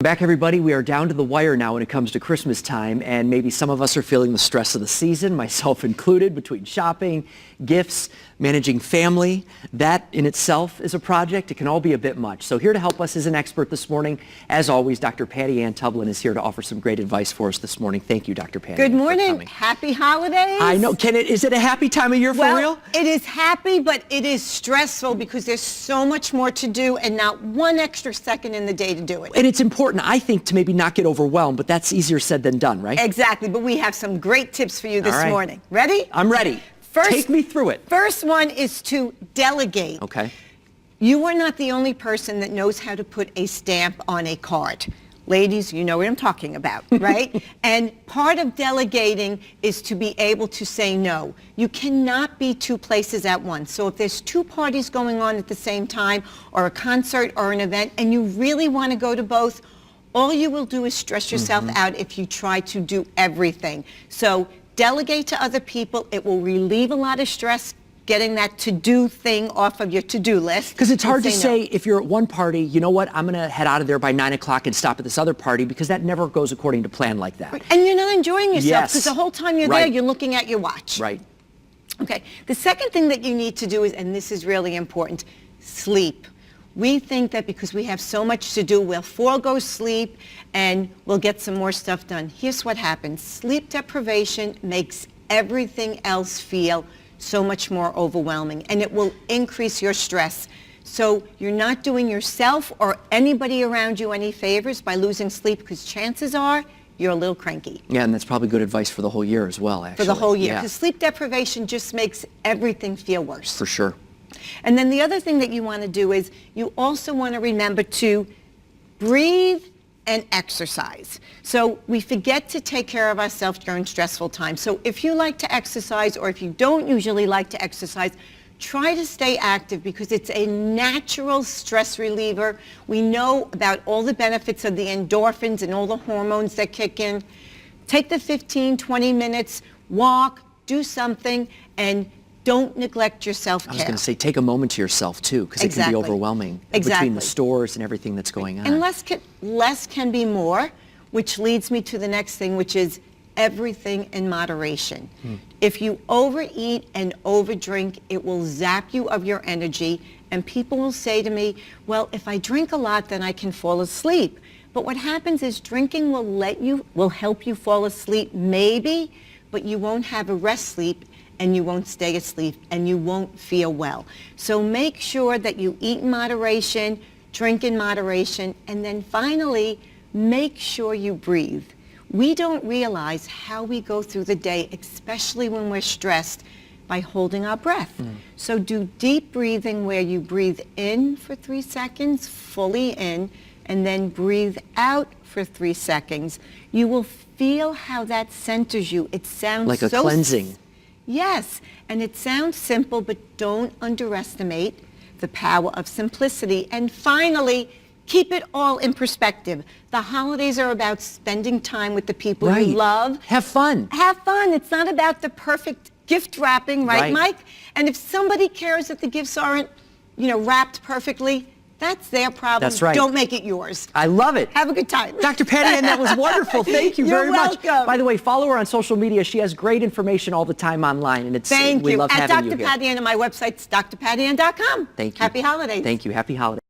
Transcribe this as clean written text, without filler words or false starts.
Back, everybody. We are down to the wire now when it comes to Christmas time, and maybe some of us are feeling the stress of the season, myself included, between shopping, gifts, managing family. That in itself is a project. It can all be a bit much. So here to help us is an expert this morning. As always, Dr. Patty Ann Tublin is here to offer some great advice for us this morning. Thank you, Dr. Patty. Good morning. Happy holidays. I know. Is it a happy time of year for real? It is happy, but it is stressful because there's so much more to do and not one extra second in the day to do it. And it's important, I think, to maybe not get overwhelmed, but that's easier said than done, right? Exactly. But we have some great tips for you this morning. Ready? I'm ready. Take me through it. First one is to delegate. Okay. You are not the only person that knows how to put a stamp on a card. Ladies, you know what I'm talking about, right? And part of delegating is to be able to say no. You cannot be two places at once. So if there's two parties going on at the same time, or a concert or an event, and you really want to go to both, all you will do is stress yourself out if you try to do everything. So delegate to other people. It will relieve a lot of stress getting that to-do thing off of your to-do list. Because it's hard to say if you're at one party, you know what, I'm going to head out of there by 9 o'clock and stop at this other party, because that never goes according to plan like that. Right. And you're not enjoying yourself because the whole time you're there, you're looking at your watch. Right. Okay. The second thing that you need to do is, and this is really important, sleep. We think that because we have so much to do, we'll forego sleep and we'll get some more stuff done. Here's what happens. Sleep deprivation makes everything else feel so much more overwhelming, and it will increase your stress. So you're not doing yourself or anybody around you any favors by losing sleep, because chances are you're a little cranky. Yeah, and that's probably good advice for the whole year as well, actually. For the whole year, because sleep deprivation just makes everything feel worse. For sure. And then the other thing that you want to do is you also want to remember to breathe and exercise. So we forget to take care of ourselves during stressful times. So if you like to exercise, or if you don't usually like to exercise, try to stay active, because it's a natural stress reliever. We know about all the benefits of the endorphins and all the hormones that kick in. Take the 15, 20 minutes, walk, do something, and don't neglect your self-care. I was going to say, take a moment to yourself, too, because it can be overwhelming between the stores and everything that's going on. And less can be more, which leads me to the next thing, which is everything in moderation. If you overeat and overdrink, it will zap you of your energy, and people will say to me, well, if I drink a lot, then I can fall asleep. But what happens is drinking will help you fall asleep, maybe, but you won't have a rest sleep, and you won't stay asleep, and you won't feel well. So make sure that you eat in moderation, drink in moderation, and then finally, make sure you breathe. We don't realize how we go through the day, especially when we're stressed, by holding our breath. So do deep breathing, where you breathe in for 3 seconds, fully in, and then breathe out for 3 seconds. You will feel how that centers you. It sounds like a cleansing. Yes, and it sounds simple, but don't underestimate the power of simplicity. And finally, keep it all in perspective. The holidays are about spending time with the people you love. Have fun. Have fun. It's not about the perfect gift wrapping, right, Mike? And if somebody cares that the gifts aren't, wrapped perfectly, that's their problem. That's right. Don't make it yours. I love it. Have a good time. Dr. Patty Ann, that was wonderful. Thank you very much. You're welcome. By the way, follow her on social media. She has great information all the time online, and we love having you here. At Dr. Patty Ann, and my website's drpattyann.com. Thank you. Happy holidays. Thank you. Happy holidays.